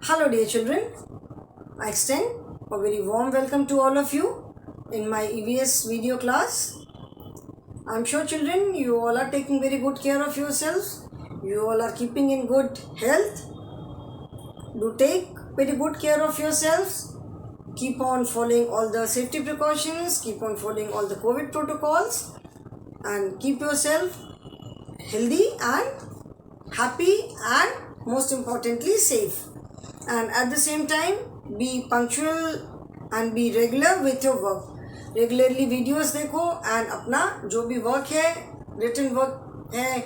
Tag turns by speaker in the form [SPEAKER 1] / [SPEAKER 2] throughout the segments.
[SPEAKER 1] Hello dear children, I extend a very warm welcome to all of you in my EVS video class. I am sure children you all are taking very good care of yourselves. You all are keeping in good health. Do take very good care of yourselves. Keep on following all the safety precautions. Keep on following all the COVID protocols. And keep yourself healthy and happy and most importantly safe. And at the same time be punctual and be regular with your work. Regularly videos देखो and अपना जो भी work है, written work है,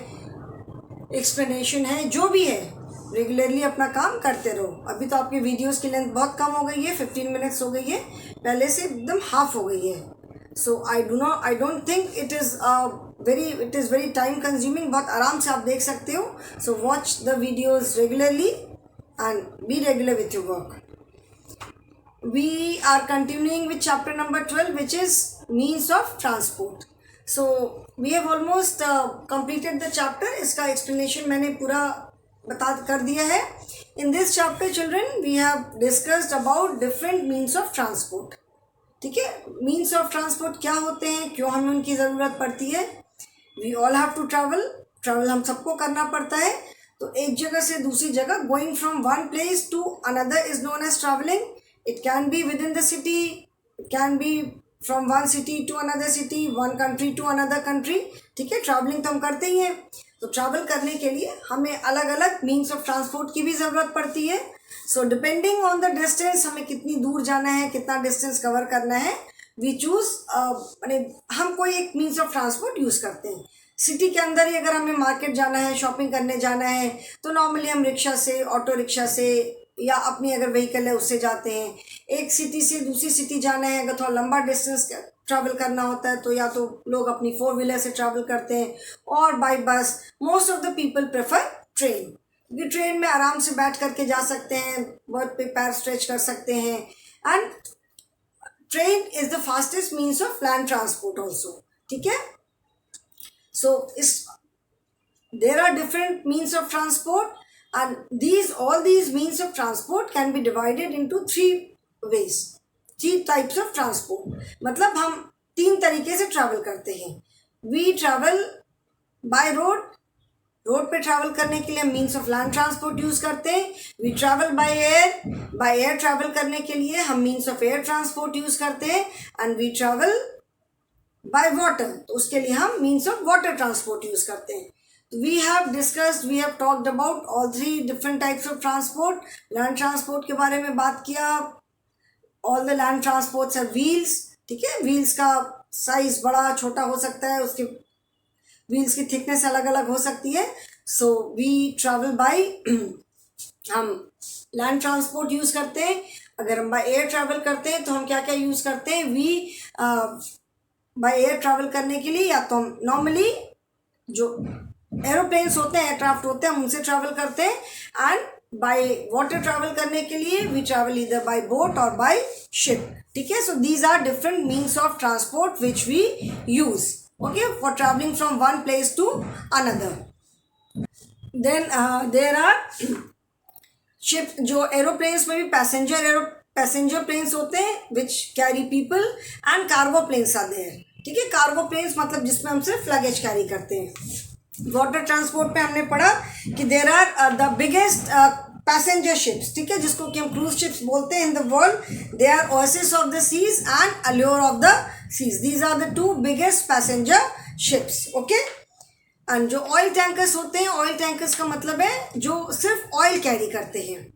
[SPEAKER 1] explanation है, जो भी है रेगुलरली अपना काम करते रहो. अभी तो आपकी वीडियोस की लेंथ बहुत कम हो गई है, 15 मिनट्स हो गई है, पहले से एकदम हाफ हो गई है. So I don't think it is very time consuming. बहुत आराम से आप देख सकते हो. So watch the videos regularly and be regular with your work. We are continuing with chapter number 12, which is means of transport. So we have almost completed the chapter. इसका explanation मैंने पूरा बता कर दिया है. In this chapter children we have discussed about different means of transport. ठीक है, means of transport क्या होते हैं, क्यों हमें उनकी ज़रूरत पड़ती है. We all have to travel हम सबको करना पड़ता है. तो एक जगह से दूसरी जगह, going from one place to another is known as travelling. It can be within the city, it can be from one city to another city, one country to another country. ठीक है, travelling तो हम करते ही हैं. तो travel करने के लिए हमें अलग अलग मीन्स ऑफ ट्रांसपोर्ट की भी ज़रूरत पड़ती है. So depending on the distance, हमें कितनी दूर जाना है, कितना डिस्टेंस कवर करना है, वी चूज़ हम कोई एक मीन्स ऑफ ट्रांसपोर्ट यूज़ करते हैं. सिटी के अंदर ही अगर हमें मार्केट जाना है, शॉपिंग करने जाना है, तो नॉर्मली हम रिक्शा से, ऑटो रिक्शा से या अपनी अगर व्हीकल है उससे जाते हैं. एक सिटी से दूसरी सिटी जाना है, अगर थोड़ा लंबा डिस्टेंस ट्रैवल करना होता है तो या तो लोग अपनी 4 व्हीलर से ट्रैवल करते हैं और by bus. Most of the people prefer train, क्योंकि ट्रेन में आराम से बैठ करके जा सकते हैं, बहुत पे पैर स्ट्रेच कर सकते हैं. And train is the fastest means of land transport also. ठीक है. So there are different means of transport, and all these means of transport can be divided into 3 ways, 3 types of transport. मतलब हम 3 तरीके से travel करते हैं. We travel by road, road पे travel करने के लिए हम means of land transport use करते हैं. We travel by air travel करने के लिए हम means of air transport use करते हैं. And we travel by water, तो उसके लिए हम means of water transport use करते हैं. We have talked about all 3 different types of transport. Land transport के बारे में बात किया. All the land transports are wheels. ठीक है, व्हील्स का साइज बड़ा छोटा हो सकता है, उसके व्हील्स की थिकनेस अलग अलग हो सकती है. सो वी ट्रैवल बाय हम लैंड ट्रांसपोर्ट यूज़ करते हैं. अगर हम बाय एयर ट्रैवल करते हैं तो हम क्या क्या यूज़ करते हैं. वी बाय एयर ट्रैवल करने के लिए या तो हम नॉर्मली जो एरोप्लेन्स होते हैं, एयरक्राफ्ट होते हैं, हम उनसे ट्रैवल करते हैं. एंड बाय वाटर ट्रैवल करने के लिए we travel either by boat or by ship. ठीक है. So these are different means of transport which we use, okay, for travelling from one place to another. Then there are ship. जो aeroplanes में भी passenger planes होते हैं which carry people, and cargo planes आते हैं. ठीक है, cargo planes मतलब जिसमें हम सिर्फ लगेज कैरी करते हैं. वाटर ट्रांसपोर्ट पे हमने पढ़ा कि there are the biggest passenger ships. ठीक है, जिसको कि हम क्रूज शिप्स बोलते हैं in the world. They are oasis of the seas and allure of the seas. These are the 2 biggest passenger ships. Okay. And जो ऑयल टैंकर्स होते हैं, ऑयल टैंकर्स का मतलब है जो सिर्फ ऑयल कैरी करते हैं.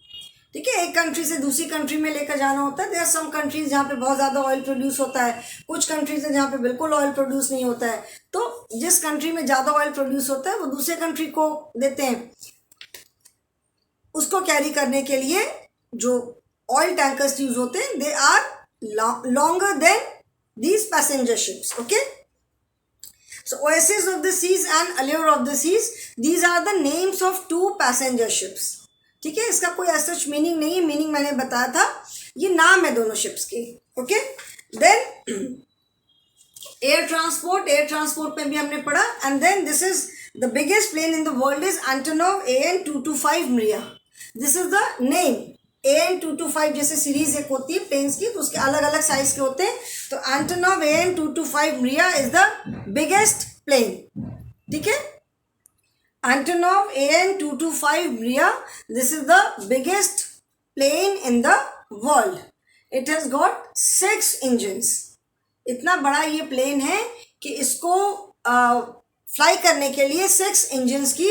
[SPEAKER 1] ठीक है, एक कंट्री से दूसरी कंट्री में लेकर जाना होता है. देयर आर सम कंट्रीज जहाँ पे बहुत ज़्यादा ऑयल प्रोड्यूस होता है, कुछ कंट्रीज है जहाँ पे बिल्कुल ऑयल प्रोड्यूस नहीं होता है. तो जिस कंट्री में ज़्यादा ऑयल प्रोड्यूस होता है वो दूसरे कंट्री को देते हैं. उसको कैरी करने के लिए जो ऑयल टैंकर्स यूज होते हैं, they are longer than these passenger ships. Okay. So oasis of the seas and allure of the seas, these are the names of 2 passenger ships. ठीक है, इसका कोई ऐसा मीनिंग नहीं है. मीनिंग मैंने बताया था, ये नाम है दोनों शिप्स के. ओके. देन एयर ट्रांसपोर्ट पे भी हमने पढ़ा. And then this is the biggest plane in the world is Antonov AN-225 Mriya. This is the name. AN225 जैसे सीरीज एक होती है प्लेन्स की, तो उसके अलग अलग साइज के होते हैं। तो Antonov AN225 Mriya is the biggest plane, ठीक है। Antonov AN225 Mriya, this is the biggest plane in the world. It has got 6 engines. इतना बड़ा ये प्लेन है कि इसको फ्लाई करने के लिए 6 इंजन्स की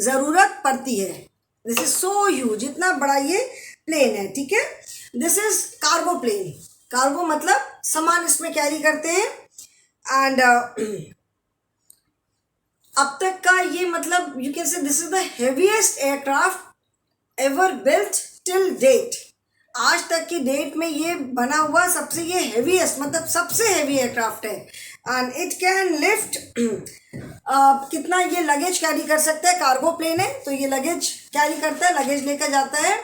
[SPEAKER 1] ज़रूरत पड़ती है। दिस इज सो ह्यूज, इतना बड़ा ये प्लेन है, ठीक है। This is cargo plane. Cargo मतलब सामान इसमें कैरी करते हैं। एंड अब तक का ये मतलब you can say this is the heaviest aircraft ever built till date. आज तक की डेट में ये बना हुआ सबसे ये हेवीएस्ट मतलब सबसे हेवी एयरक्राफ्ट है। एंड इट कैन लिफ्ट कितना ये लगेज कैरी कर सकता है। कार्गो प्लेन है तो ये लगेज कैरी करता है, लगेज लेकर जाता है।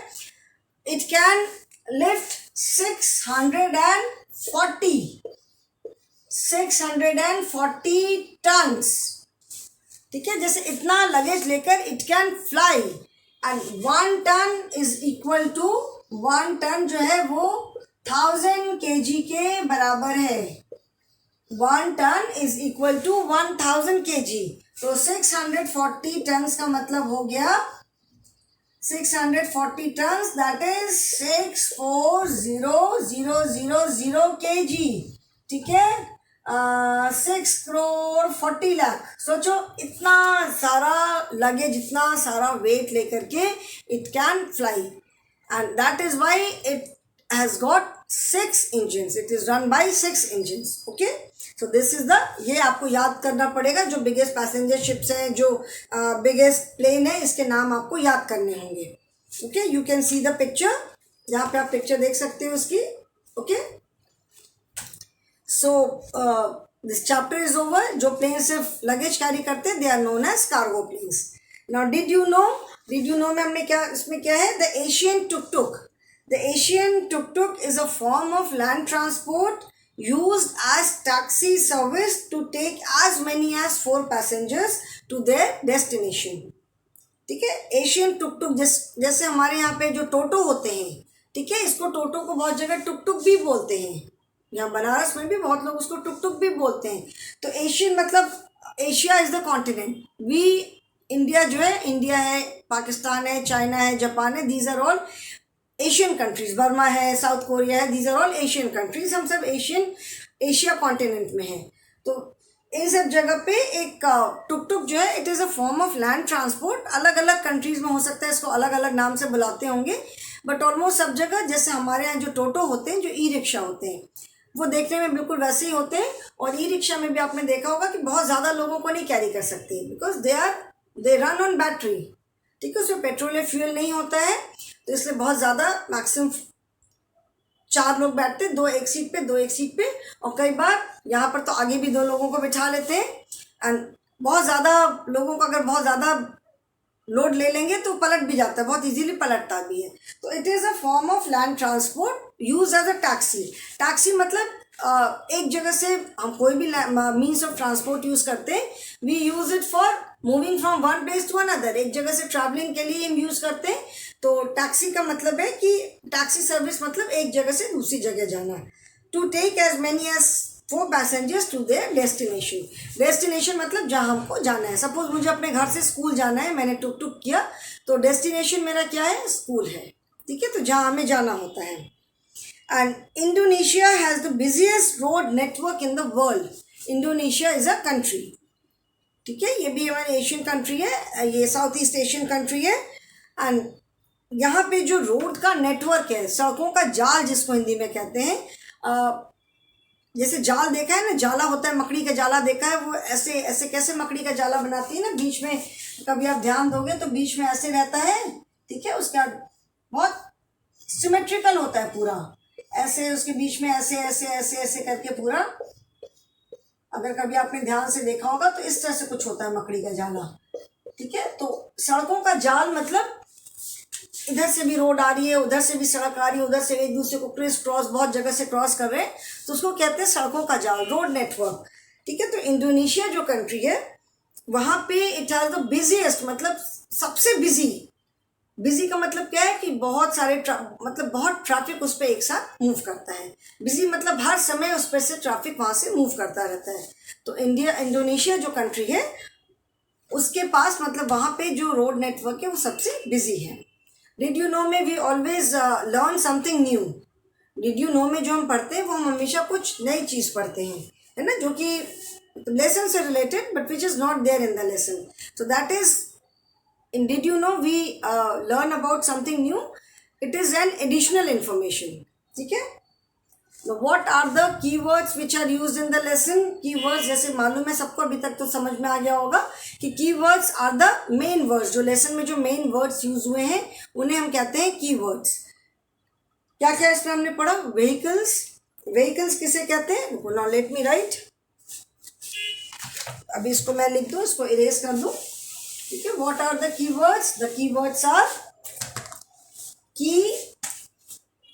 [SPEAKER 1] इट कैन लिफ्ट 640 टन्स, ठीक है। जैसे इतना लगेज लेकर it can fly. And 1 ton is equal to 1 ton जो है वो 1000 kg के बराबर है। 1 ton is equal to 1000 kg। तो 640 टन्स का मतलब हो गया 640 टन्स, दैट इज 640,000 kg, ठीक है। 6,40,00,000। सोचो इतना सारा लगेज, इतना सारा वेट लेकर के it can fly. And that is why it has got 6 engines. It is run by 6 engines, okay. So this is the, ये आपको याद करना पड़ेगा। जो बिगेस्ट पैसेंजर शिप्स हैं, जो बिगेस्ट प्लेन है, इसके नाम आपको याद करने होंगे, okay. You can see the picture, यहाँ पे आप पिक्चर देख सकते हो उसकी, okay. So this chapter is over. जो प्लेन सिर्फ लगेज कैरी करते हैं they are known as cargo planes. Now did you know में हमने क्या, इसमें क्या है, the Asian tuk tuk. The Asian tuk tuk is a form of land transport used as taxi service to take as many as 4 passengers to their destination, ठीक है। Asian tuk टुक जैसे हमारे यहाँ पे जो टोटो होते हैं, ठीक है, इसको टोटो को बहुत जगह टुक टुक भी बोलते हैं। यहाँ बनारस में भी बहुत लोग उसको टुक टुक भी बोलते हैं। तो एशियन मतलब Asia is the continent. We India जो है, इंडिया है, पाकिस्तान है, चाइना है, जापान है, these are all Asian countries. Burma है, साउथ कोरिया है, these are all Asian countries. हम सब एशिया कॉन्टिनेंट में हैं। तो इन सब जगह पे एक टुक टुक जो है, it is a form of land transport. अलग अलग कंट्रीज में हो सकता है इसको अलग अलग नाम से बुलाते होंगे, बट ऑलमोस्ट सब जगह जैसे हमारे यहाँ जो टोटो होते हैं, जो ई रिक्शा होते हैं, वो देखने में बिल्कुल वैसे ही होते हैं। और ई रिक्शा में भी आपने देखा होगा कि बहुत ज़्यादा लोगों को नहीं कैरी कर सकते, because they run on battery, ठीक है। उसमें पेट्रोल या फ्यूल नहीं होता है, तो इसलिए बहुत ज़्यादा मैक्सिमम 4 लोग बैठते, 2 एक सीट पे, 2 एक सीट पे। और कई बार यहाँ पर तो आगे भी 2 लोगों को बिठा लेते हैं। एंड बहुत ज़्यादा लोगों को अगर बहुत ज़्यादा लोड ले लेंगे तो पलट भी जाता है, बहुत इजीली पलटता भी है। तो it is a form of land transport use as a taxi. Taxi मतलब एक जगह से हम कोई भी मीन्स ऑफ ट्रांसपोर्ट यूज़ करते हैं, we use it for moving from one place to another. एक जगह से ट्रैवलिंग के लिए हम यूज़ करते हैं। तो टैक्सी का मतलब है कि टैक्सी सर्विस मतलब एक जगह से दूसरी जगह जाना। To take as many as 4 passengers to their destination. Destination मतलब जहाँ हमको जाना है। सपोज मुझे अपने घर से स्कूल जाना है, मैंने टुक टुक किया, तो डेस्टिनेशन मेरा क्या है, स्कूल है, ठीक है। तो जहाँ हमें जाना होता है। And Indonesia has the busiest road network in the world. Indonesia is a country, ठीक है। ये भी हमारी एशियन कंट्री है, ये साउथ ईस्ट एशियन कंट्री है। एंड यहाँ पे जो रोड का नेटवर्क है, सड़कों का जाल जिसको हिंदी में कहते हैं, जैसे जाल देखा है ना, जाला होता है, मकड़ी का जाला देखा है, वो ऐसे ऐसे कैसे मकड़ी का जाला बनाती है ना, बीच में कभी आप ध्यान दोगे तो बीच में ऐसे रहता है, ठीक है। उसका बहुत सिमेट्रिकल होता है पूरा, ऐसे उसके बीच में ऐसे ऐसे ऐसे ऐसे करके पूरा, अगर कभी आपने ध्यान से देखा होगा तो इस तरह से कुछ होता है मकड़ी का जाला, ठीक है। तो सड़कों का जाल मतलब इधर से भी रोड आ रही है, उधर से भी सड़क आ रही है, उधर से एक दूसरे को क्रिस क्रॉस बहुत जगह से क्रॉस कर रहे हैं, तो उसको कहते हैं सड़कों का जाल, रोड नेटवर्क, ठीक है। तो इंडोनेशिया जो कंट्री है वहाँ पे इट हैज़ द बिजिएस्ट मतलब सबसे बिजी बिजी का मतलब क्या है कि बहुत सारे मतलब बहुत ट्रैफिक उस पर एक साथ मूव करता है। बिजी मतलब हर समय उस पर से ट्रैफिक वहाँ से मूव करता रहता है। तो इंडोनेशिया जो कंट्री है उसके पास मतलब वहाँ पे जो रोड नेटवर्क है वो सबसे बिजी है। डिड यू नो में we always learn something new. Did you know में जो हम पढ़ते हैं वो हम हमेशा कुछ नई चीज़ पढ़ते हैं, है ना, जो कि लेसन से related but which is not there in the lesson. So that is in did you know we learn about something new. It is an additional information. ठीक है। Now what are the keywords which are used in the lesson? Keywords जैसे मालूम है सबको, अभी तक तो समझ में आ गया होगा कि keywords are the main words। जो lesson में जो main words यूज हुए हैं उन्हें हम कहते हैं keywords। क्या क्या इसमें हमने पढ़ा? vehicles। vehicles किसे कहते हैं? now let me write। अभी इसको मैं लिख दूँ, इसको इरेज कर दूँ। ठीक है। What are the keywords? The keywords are key.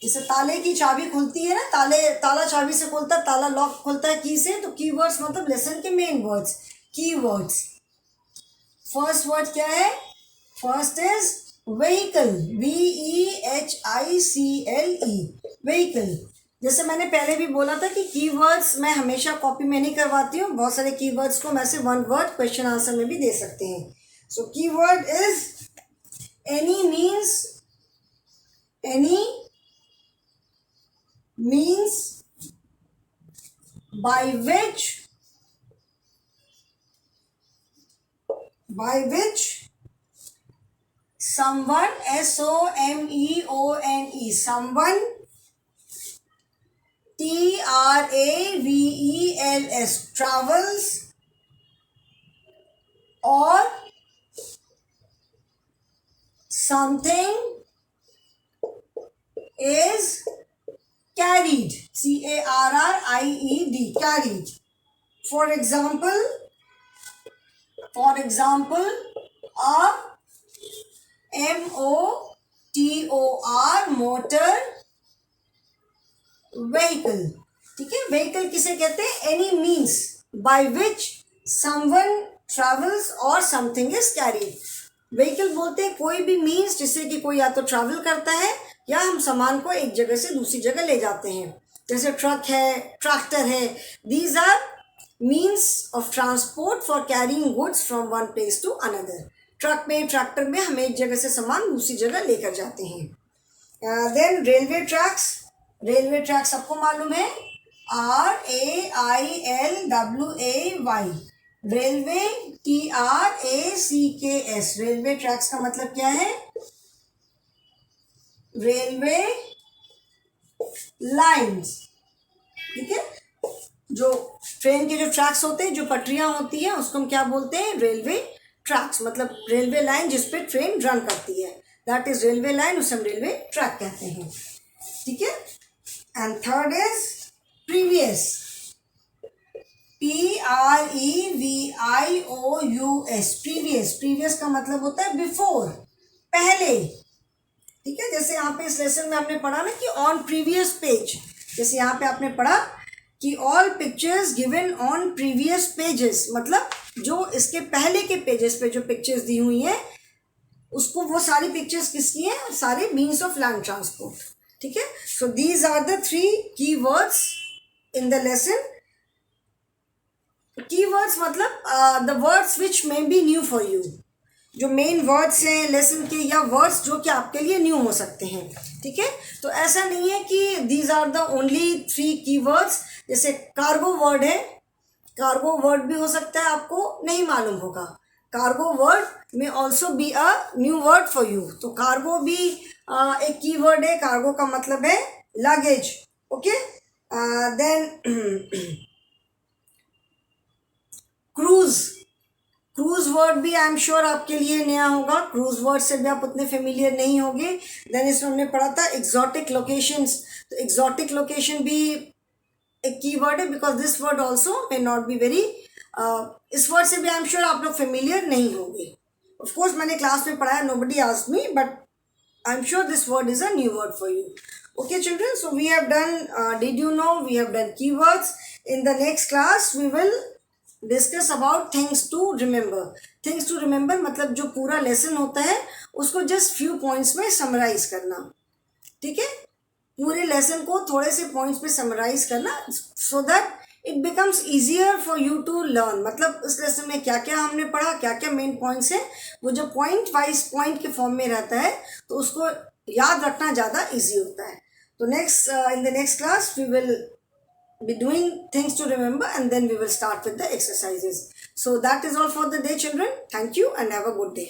[SPEAKER 1] जैसे ताले की चाबी खुलती है ना, ताला चाबी से खुलता है, ताला लॉक खुलता है की से। तो कीवर्ड्स मतलब लेसन के main words, keywords. First word क्या है? First is vehicle, VEHICLE, vehicle. जैसे मैंने पहले भी बोला था कि कीवर्ड्स मैं हमेशा कॉपी में नहीं करवाती हूँ, बहुत सारे कीवर्ड्स को मैं से वन वर्ड क्वेश्चन आंसर में भी दे सकते हैं। So keyword is any means by which someone, SOMEONE, someone, TRAVELS, travels, or something is carried, CARRIED, carried. For example, a MOTOR, motor vehicle। ठीक है। vehicle किसे कहते हैं? any means by which someone travels or something is carried। Vehicle बोलते हैं कोई भी means जिससे कि कोई या तो ट्रैवल करता है या हम सामान को एक जगह से दूसरी जगह ले जाते हैं। जैसे ट्रक है, ट्रैक्टर है। These are means of transport for carrying goods from one place to another. Truck में, ट्रैक्टर में हम एक जगह से सामान दूसरी जगह लेकर जाते हैं। Then railway tracks. Railway track सबको मालूम है, RAILWAY, railway, TRACKS। Railway tracks का मतलब क्या है? Railway lines. ठीक है। जो ट्रेन के जो ट्रैक्स होते हैं, जो पटरियां होती हैं, उसको हम क्या बोलते हैं? Railway tracks. मतलब रेलवे लाइन जिस पे ट्रेन रन करती है, दैट इज रेलवे लाइन, उसे हम रेलवे ट्रैक कहते हैं। ठीक है। And third is previous, PREVIOUS, previous. Previous का मतलब होता है बिफोर, पहले। ठीक है। जैसे यहाँ पे इस लेसन में आपने पढ़ा ना कि ऑन प्रीवियस पेज। जैसे यहाँ पे आपने पढ़ा कि all pictures given on previous pages, मतलब जो इसके पहले के पेजेस पे जो पिक्चर्स दी हुई हैं उसको, वो सारी पिक्चर्स किसकी हैं? सारे मीन्स ऑफ लैंड ट्रांसपोर्ट। ठीक है। So these are the 3 keywords in the lesson. Keywords मतलब the words which may be new for you, जो मेन वर्ड्स हैं लेसन के, या वर्ड्स जो कि आपके लिए न्यू हो सकते हैं। ठीक है। तो ऐसा नहीं है कि these are the only 3 keywords. जैसे कार्गो वर्ड है, कार्गो वर्ड भी हो सकता है आपको नहीं मालूम होगा। कार्गो वर्ड में also be a new word for you. तो कार्गो भी एक कीवर्ड है। कार्गो का मतलब है luggage. Okay. Then cruise. Cruise word भी आई एम श्योर आपके लिए नया होगा। क्रूज वर्ड से भी आप उतने फेमिलियर नहीं होंगे। देन इसमें हमने पढ़ा था एक्सोटिक लोकेशंस। तो एक्सोटिक लोकेशन भी एक कीवर्ड है, because this word also may not be very, इस वर्ड से भी आई एम श्योर आप लोग फेमिलियर नहीं होंगे। ऑफकोर्स मैंने क्लास में पढ़ाया, nobody asked me, but I am sure this word is a new word for you. Okay children, so we have done, did you know, we have done keywords. In the next class we will discuss about things to remember. Things to remember मतलब जो पूरा lesson होता है उसको just few points में summarise करना. ठीक है, पूरे लेसन को थोड़े से पॉइंट्स में समराइज करना so that it becomes easier for you to learn. मतलब इस लेसन में क्या क्या हमने पढ़ा, क्या क्या मेन पॉइंट्स हैं, वो जो पॉइंट वाइज पॉइंट के फॉर्म में रहता है तो उसको याद रखना ज़्यादा ईजी होता है. तो next in the next class we will be doing things to remember, and then we will start with the exercises. So that is all for the day, children. Thank you and have a good day.